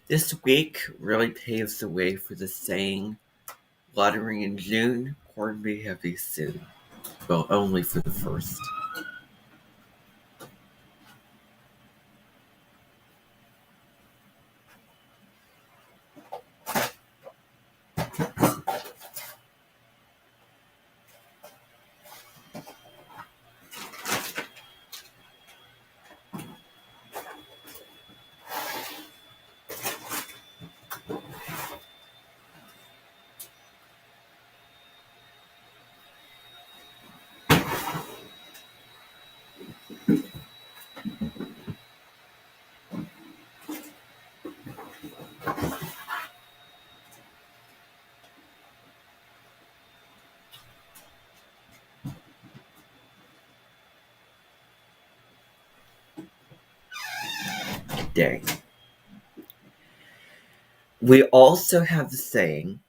This week really paves the way for the saying, "Watering in June, corn be heavy soon." Well, only for the first. Day. We also have the saying,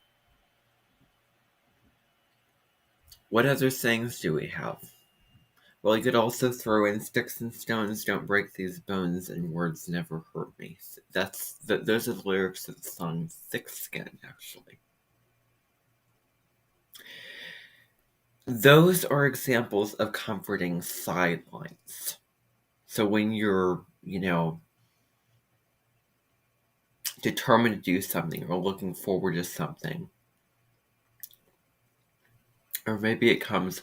what other sayings do we have? Well, you could also throw in "sticks and stones don't break these bones, and words never hurt me." Those are the lyrics of the song "Thick Skin," actually. Those are examples of comforting sidelines. So when you're, determined to do something or looking forward to something, or maybe it comes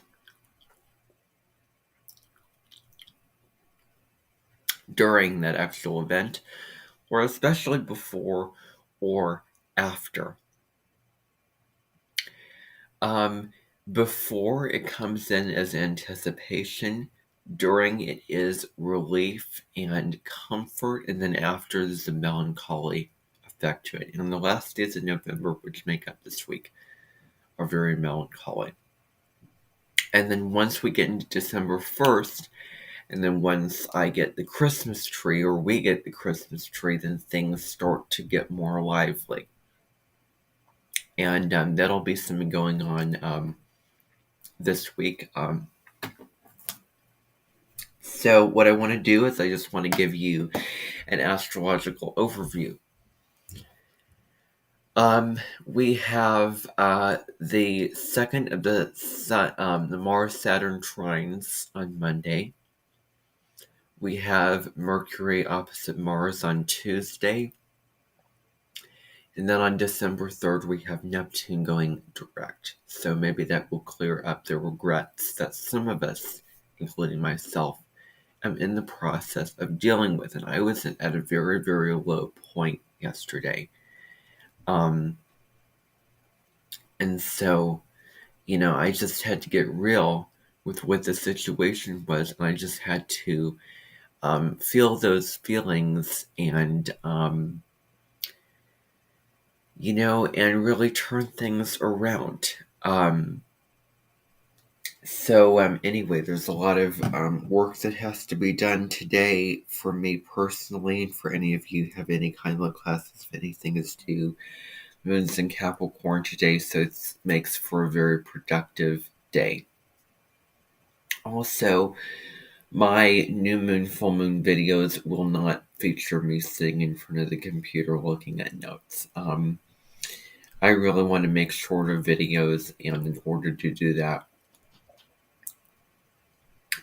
during that actual event, or especially before or after. Um, Before it comes in as anticipation, during it is relief and comfort, and then after there's a melancholy effect to it. And the last days of November, which make up this week, are very melancholy. And then once we get into December 1st, and then once I get the Christmas tree, or we get the Christmas tree, then things start to get more lively. And that'll be something going on this week. So what I want to do is I just want to give you an astrological overview. We have the second of the Mars-Saturn trines on Monday. We have Mercury opposite Mars on Tuesday. And then on December 3rd, we have Neptune going direct. So maybe that will clear up the regrets that some of us, including myself, am in the process of dealing with. And I was at a very, very low point yesterday. And so, I just had to get real with what the situation was. And I just had to feel those feelings and, and really turn things around. Anyway, there's a lot of work that has to be done today for me personally, and for any of you who have any kind of classes, if anything is due. Moon's in Capricorn today, so it makes for a very productive day. Also, my new moon, full moon videos will not feature me sitting in front of the computer looking at notes. I really want to make shorter videos, and in order to do that,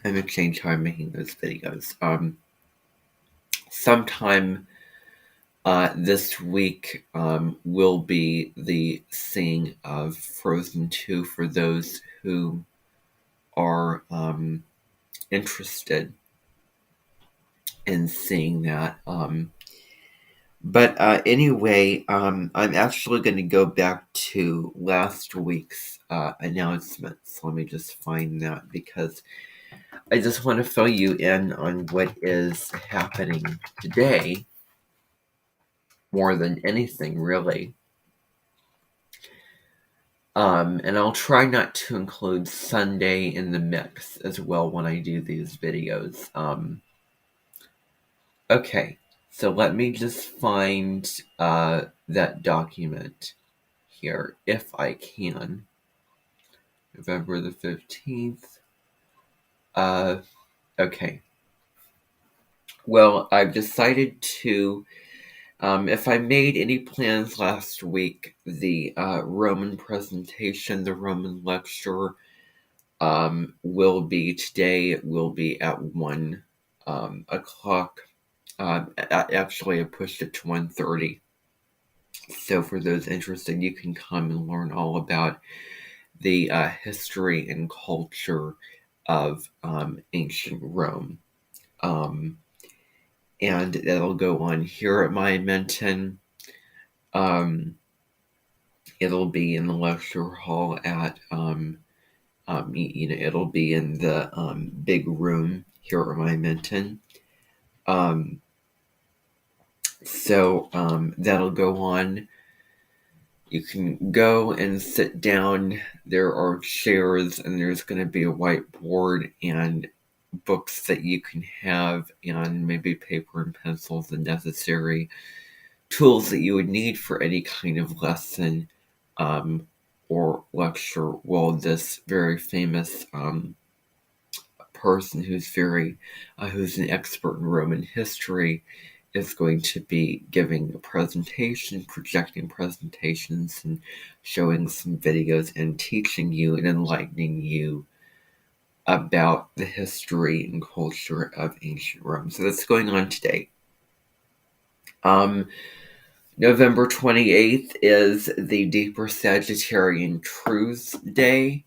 I'm going to change how I'm making those videos. Sometime this week will be the seeing of Frozen 2 for those who are interested in seeing that. But anyway, I'm actually going to go back to last week's announcements. Let me just find that, because I just want to fill you in on what is happening today more than anything, really. And I'll try not to include Sunday in the mix as well when I do these videos. Okay, so let me just find that document here, if I can. November the 15th. Okay. Well, I've decided to If I made any plans last week, the Roman presentation, the Roman lecture, will be today. It will be at 1 o'clock. Actually, I pushed it to 1:30. So for those interested, you can come and learn all about the history and culture of ancient Rome. Um, and that'll go on here at Monumenton. It'll be in the lecture hall at it'll be in the big room here at Monumenton. So that'll go on. You can go and sit down. There are chairs, and there's going to be a whiteboard and books that you can have, and maybe paper and pencils and necessary tools that you would need for any kind of lesson or lecture while this very famous person who's an expert in Roman history is going to be giving a presentation, projecting presentations, and showing some videos and teaching you and enlightening you about the history and culture of ancient Rome. So that's going on today. November 28th is the Deeper Sagittarian Truths Day.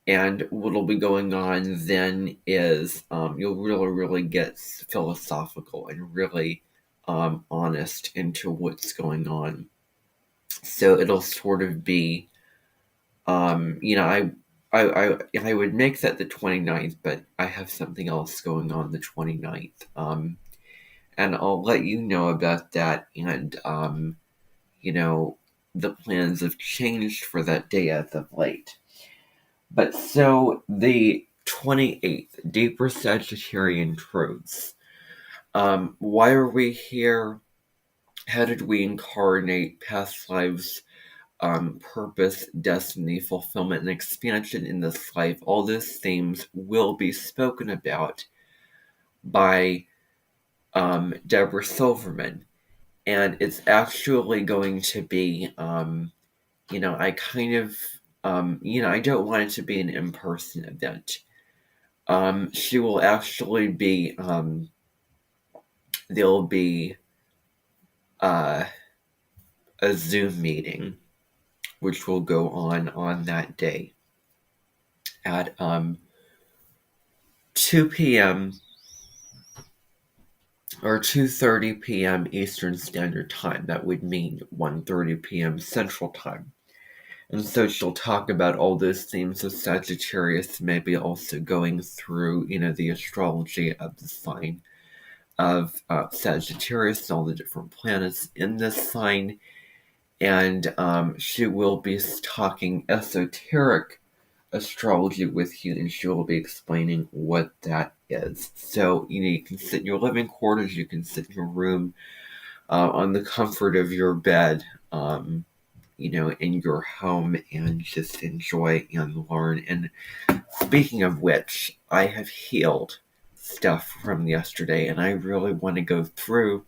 And what'll be going on then is you'll really get philosophical and really honest into what's going on. So it'll sort of be, I would make that the 29th, but I have something else going on the 29th. And I'll let you know about that. And, the plans have changed for that day as of late. But so the 28th, Deeper Sagittarian Truths. Why are we here? How did we incarnate past lives, purpose, destiny, fulfillment, and expansion in this life? All those themes will be spoken about by Deborah Silverman. And it's actually going to be, I kind of, I don't want it to be an in-person event. She will actually be, there'll be a Zoom meeting, which will go on that day at 2 p.m. or 2:30 p.m. Eastern Standard Time. That would mean 1:30 p.m. Central Time. And so she'll talk about all those themes of Sagittarius, maybe also going through, the astrology of the sign of Sagittarius and all the different planets in this sign. And she will be talking esoteric astrology with you, and she will be explaining what that is. So, you can sit in your living quarters, you can sit in your room, on the comfort of your bed, in your home, and just enjoy and learn. And speaking of which, I have healed stuff from yesterday, and I really want to go through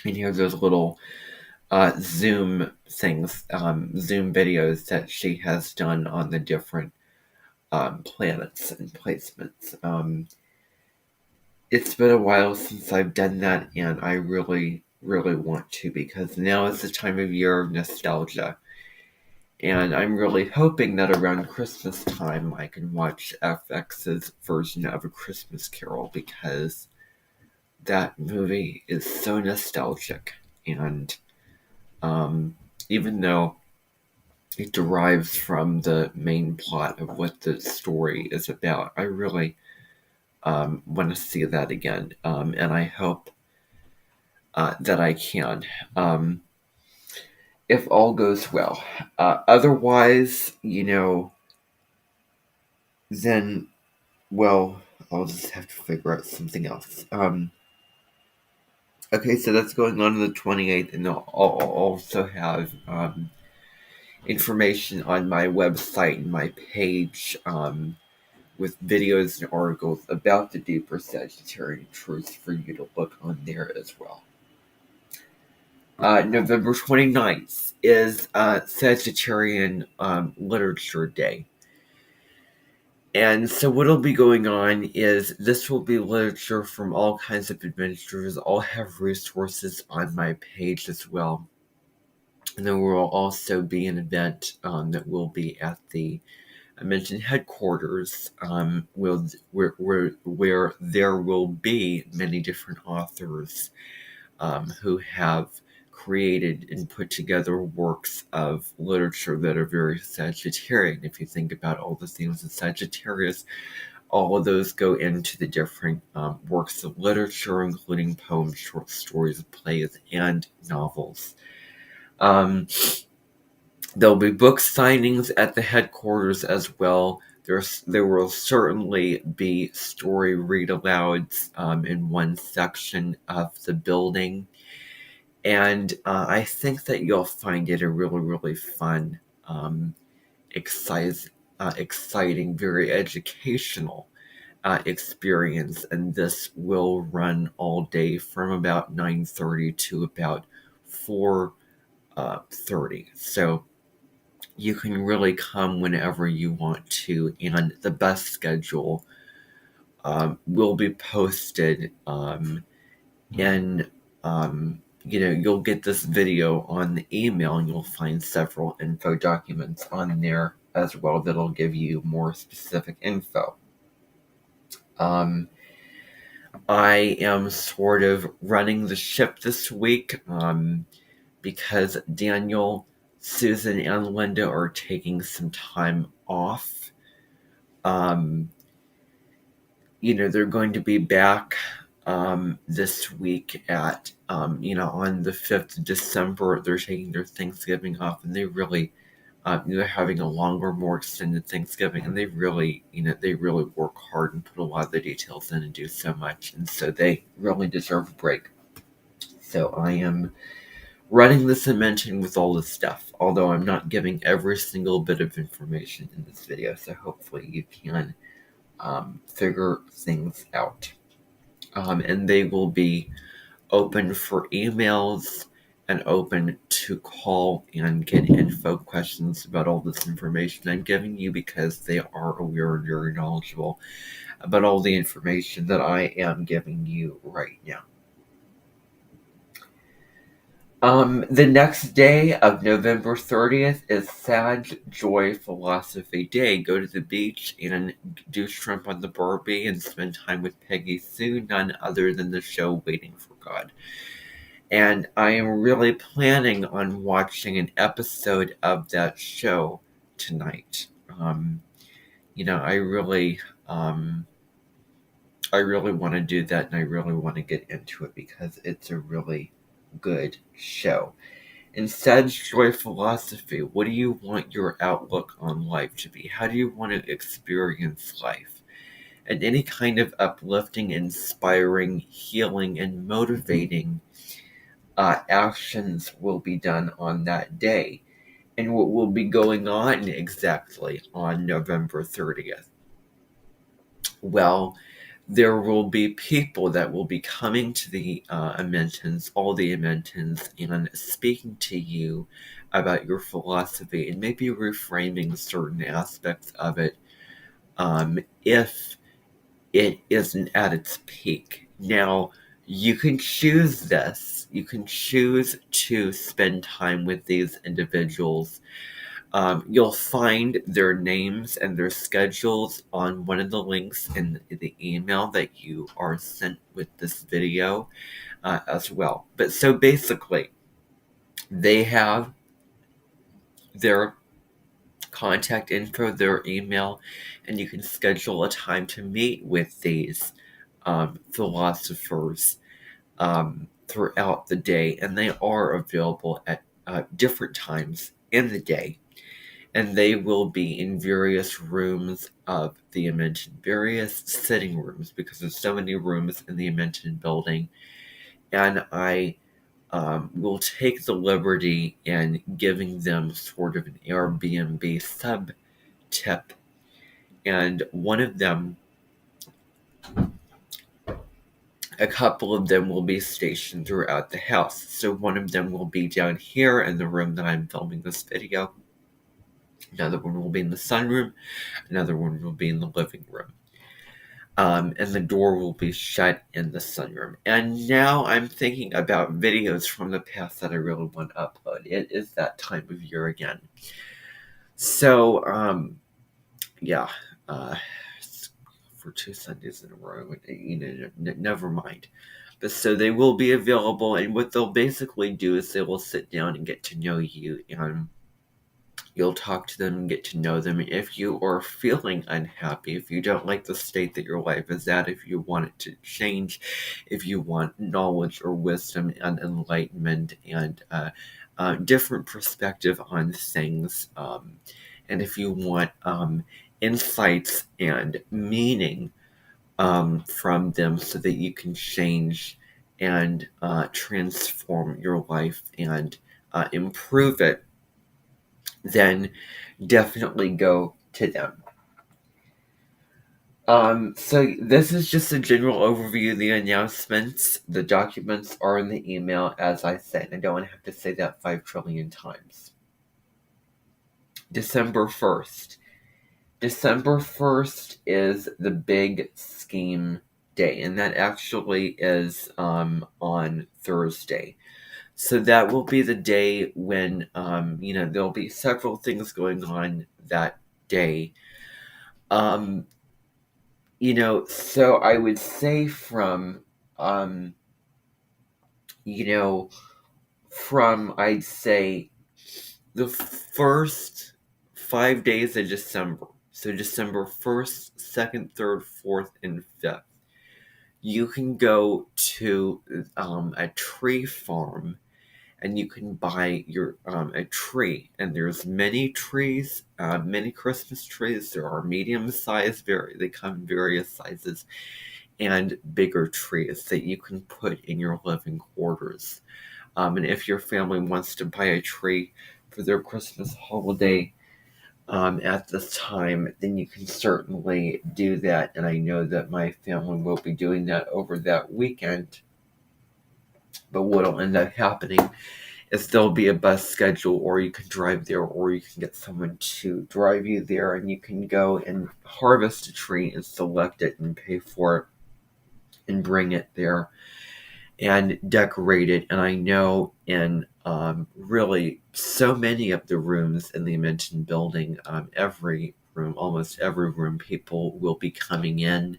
and hear those little Zoom things, Zoom videos that she has done on the different planets and placements. It's been a while since I've done that, and I really, really want to, because now is the time of year of nostalgia. And I'm really hoping that around Christmas time I can watch FX's version of A Christmas Carol, because that movie is so nostalgic. And even though it derives from the main plot of what the story is about, I really want to see that again. And I hope that I can. If all goes well. Otherwise, then, well, I'll just have to figure out something else. Okay, so that's going on the 28th, and I'll also have information on my website and my page with videos and articles about the Deeper Sagittarian Truths for you to look on there as well. November 29th is Sagittarian Literature Day. And so what'll be going on is this will be literature from all kinds of adventures. I'll have resources on my page as well. And there will also be an event that will be at the I mentioned headquarters, where there will be many different authors who have created and put together works of literature that are very Sagittarian. If you think about all the themes of Sagittarius, all of those go into the different works of literature, including poems, short stories, plays, and novels. There'll be book signings at the headquarters as well. There will certainly be story read-alouds in one section of the building. And I think that you'll find it a really, really fun, exciting, very educational experience. And this will run all day from about 9:30 to about 4:30. So you can really come whenever you want to, and the bus schedule will be posted in you'll get this video on the email, and you'll find several info documents on there as well that'll give you more specific info. I am sort of running the ship this week because Daniel, Susan, and Linda are taking some time off. They're going to be back this week at, on the 5th of December. They're taking their Thanksgiving off, and they really, they're having a longer, more extended Thanksgiving, and they really work hard and put a lot of the details in and do so much, and so they really deserve a break. So I am running this and mentioning with all this stuff, although I'm not giving every single bit of information in this video, so hopefully you can figure things out. And they will be open for emails and open to call and get info questions about all this information I'm giving you, because they are aware and very knowledgeable about all the information that I am giving you right now. The next day of November 30th is Sag Joy Philosophy Day. Go to the beach and do shrimp on the Barbie and spend time with Peggy Sue, none other than the show Waiting for God. And I am really planning on watching an episode of that show tonight. I really want to do that, and I really want to get into it because it's a really good show. In Sage Joy Philosophy, what do you want your outlook on life to be? How do you want to experience life? And any kind of uplifting, inspiring, healing, and motivating actions will be done on that day. And what will be going on exactly on November 30th? Well, there will be people that will be coming to the Amentons, all the Amentons, and speaking to you about your philosophy and maybe reframing certain aspects of it if it isn't at its peak. Now, you can choose this. You can choose to spend time with these individuals. You'll find their names and their schedules on one of the links in the email that you are sent with this video as well. But so basically, they have their contact info, their email, and you can schedule a time to meet with these philosophers throughout the day, and they are available at different times in the day. And they will be in various rooms of the Amenton, various sitting rooms, because there's so many rooms in the Amenton building. And I will take the liberty in giving them sort of an Airbnb, and one of them A couple of them will be stationed throughout the house. So one of them will be down here in the room that I'm filming this video. Another one will be in the sunroom. Another one will be in the living room. And the door will be shut in the sunroom. And now I'm thinking about videos from the past that I really want to upload. It is that time of year again. So, yeah, for 2 Sundays in a row, never mind. But so they will be available, and what they'll basically do is they will sit down and get to know you, and you'll talk to them and get to know them. If you are feeling unhappy, if you don't like the state that your life is at, if you want it to change, if you want knowledge or wisdom and enlightenment and different perspective on things, and if you want insights and meaning from them so that you can change and transform your life and improve it, then definitely go to them. So this is just a general overview of the announcements. The documents are in the email, as I said. I don't want to have to say that 5 trillion times. December 1st. December 1st is the big scheme day, and that actually is on Thursday. So that will be the day when, there'll be several things going on that day. So I would say I'd say the first 5 days of December, so December 1st, 2nd, 3rd, 4th, and 5th, you can go to a tree farm and you can buy a tree. And there's many trees, many Christmas trees. There are medium sized, they come in various sizes, and bigger trees that you can put in your living quarters. And if your family wants to buy a tree for their Christmas holiday at this time, then you can certainly do that. And I know that my family will be doing that over that weekend. But what'll end up happening is there'll be a bus schedule, or you can drive there, or you can get someone to drive you there, and you can go and harvest a tree and select it and pay for it and bring it there and decorate it. And I know in really so many of the rooms in the mentioned building, almost every room, people will be coming in.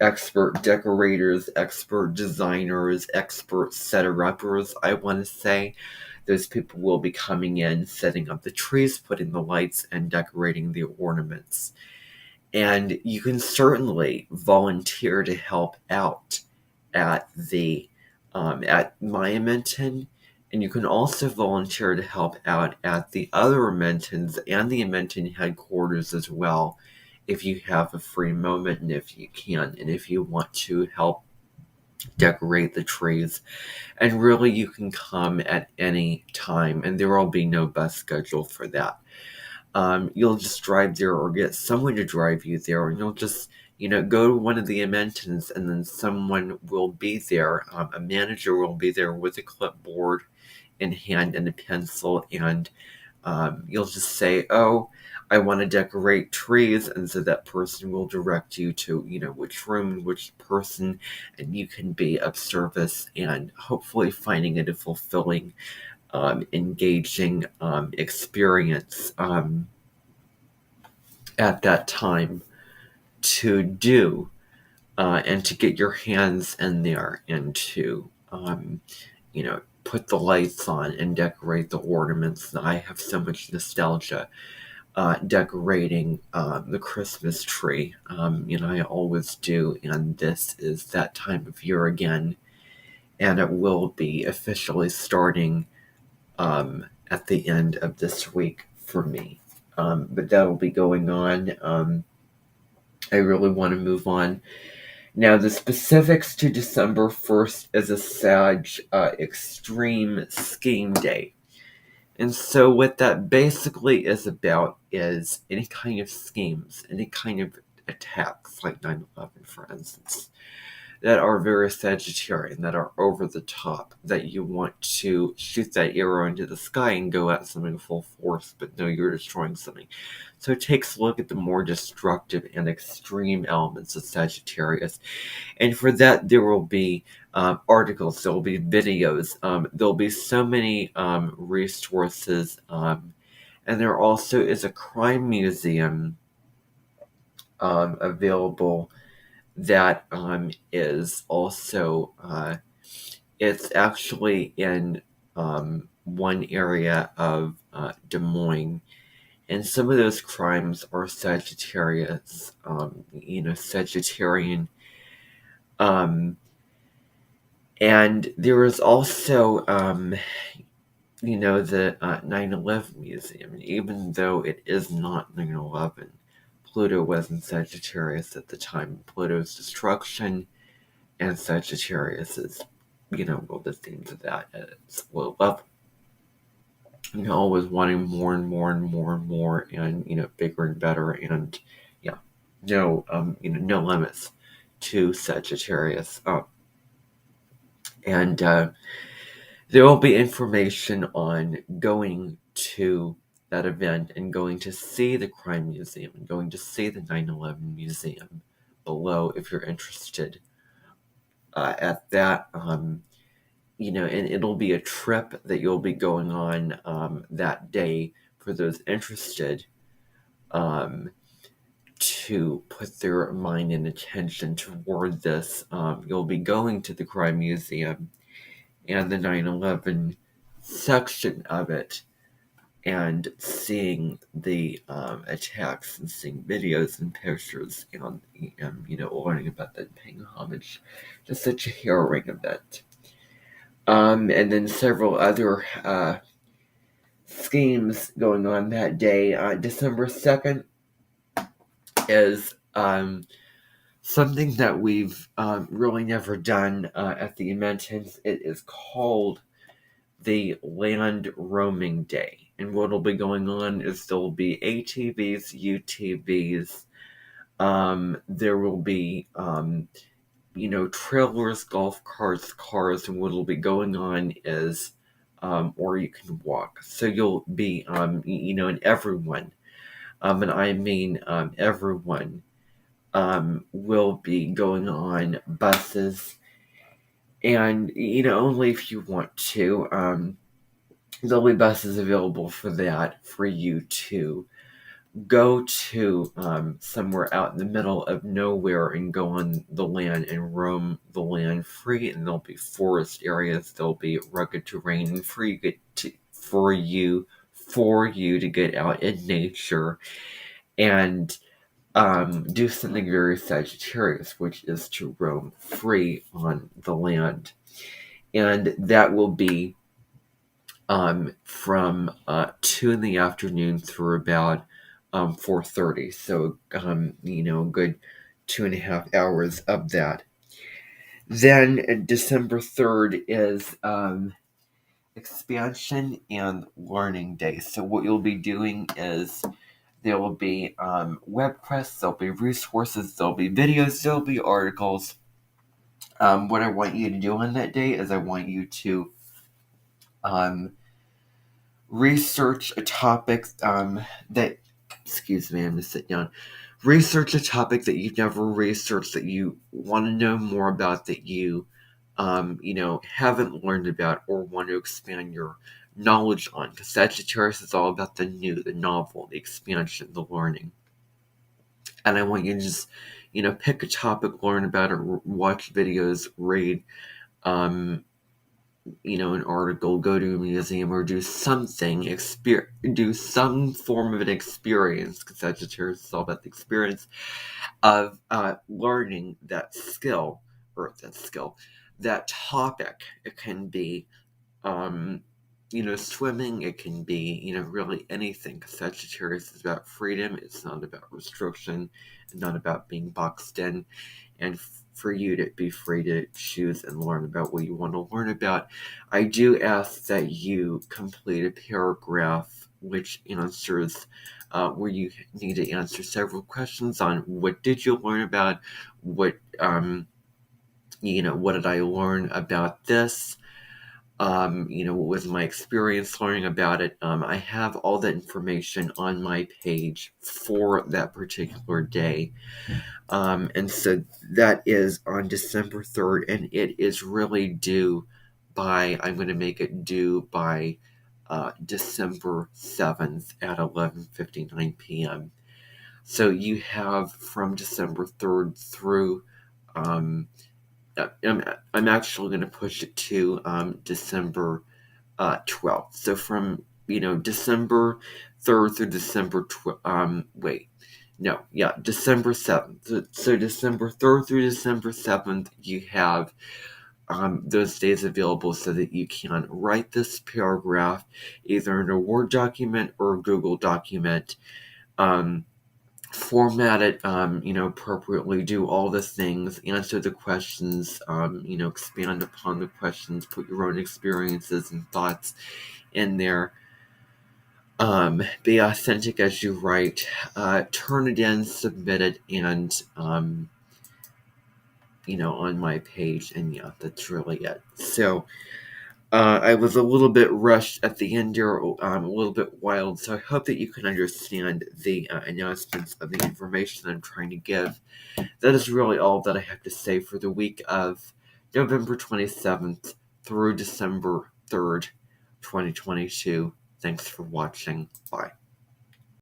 Expert decorators, expert designers, expert setter-uppers, I want to say. Those people will be coming in, setting up the trees, putting the lights, and decorating the ornaments. And you can certainly volunteer to help out at my Menton, and you can also volunteer to help out at the other Mentons and the Menton headquarters as well, if you have a free moment and if you can, and if you want to help decorate the trees. And really, you can come at any time, and there will be no bus schedule for that. You'll just drive there or get someone to drive you there, and you'll just go to one of the Mentons, and then someone will be there. A manager will be there with a clipboard in hand and a pencil, and you'll just say, "Oh, I want to decorate trees," and so that person will direct you to which room and which person, and you can be of service and hopefully finding it a fulfilling, engaging experience at that time to do, and to get your hands in there and to put the lights on and decorate the ornaments. I have so much nostalgia decorating the Christmas tree. I always do, and this is that time of year again, and it will be officially starting at the end of this week for me. But that'll be going on. I really want to move on. Now, the specifics to December 1st is a Sag extreme scheme day. And so what that basically is about is any kind of schemes, any kind of attacks, like 9/11, for instance, that are very Sagittarian, that are over the top, that you want to shoot that arrow into the sky and go at something full force, but no, you're destroying something. So it takes a look at the more destructive and extreme elements of Sagittarius. And for that, there will be articles, there will be videos, there'll be so many resources, and there also is a crime museum available that is also it's actually in one area of Des Moines, and some of those crimes are Sagittarius, Sagittarian, um, and there is also the 9/11 museum. Even though it is not 9/11, Pluto was in Sagittarius at the time. Pluto's destruction and Sagittarius is, well, the themes of that at its low level. Always wanting more and more and more and more, and bigger and better, and yeah, no limits to Sagittarius. And there will be information on going to that event and going to see the crime museum and going to see the 9/11 museum below if you're interested at that. And it'll be a trip that you'll be going on that day for those interested to put their mind and attention toward this. You'll be going to the crime museum and the 9/11 section of it and seeing the attacks and seeing videos and pictures and learning about that, paying homage to such a harrowing event. And then several other schemes going on that day. December 2nd is something that we've really never done at the Inventons. It is called the Land Roaming Day. And what will be going on is there will be ATVs, UTVs, there will be trailers, golf carts, cars, and what will be going on is, or you can walk. So you'll be, and everyone, and I mean everyone, will be going on buses, and, only if you want to. There'll be buses available for that, for you to go to somewhere out in the middle of nowhere and go on the land and roam the land free. And there'll be forest areas, there'll be rugged terrain, and for you to get out in nature and do something very Sagittarius, which is to roam free on the land. And that will be from 2 in the afternoon through about 4:30. So, a good 2.5 hours of that. Then December 3rd is Expansion and Learning Day. So what you'll be doing is there will be web quests, there'll be resources, there'll be videos, there'll be articles. What I want you to do on that day is I want you to research a topic that, excuse me, I'm going to sit down. Research a topic that you've never researched, that you want to know more about, that you, haven't learned about or want to expand your knowledge on. Because Sagittarius is all about the new, the novel, the expansion, the learning. And I want you to just, pick a topic, learn about it, watch videos, read, an article, go to a museum, or do something, do some form of an experience, because Sagittarius is all about the experience of learning that skill, that topic. It can be, swimming, it can be, really anything, because Sagittarius is about freedom, it's not about restriction, it's not about being boxed in, and for you to be free to choose and learn about what you want to learn about. I do ask that you complete a paragraph which answers where you need to answer several questions on what did you learn about, what what did I learn about this, what was my experience learning about it. I have all that information on my page for that particular day. And so that is on December 3rd, and it is really due I'm going to make it due by December 7th at 11:59 p.m. So you have from December 3rd through, I'm actually going to push it to December 12th. So from, December 3rd through December 12th, December 7th. So December 3rd through December 7th, you have those days available so that you can write this paragraph either in a Word document or a Google document, format it, appropriately, do all the things, answer the questions, expand upon the questions, put your own experiences and thoughts in there. Be authentic as you write, turn it in, submit it, and, on my page, and yeah, that's really it. So, I was a little bit rushed at the end there, a little bit wild, so I hope that you can understand the announcements of the information I'm trying to give. That is really all that I have to say for the week of November 27th through December 3rd, 2022. Thanks for watching. Bye.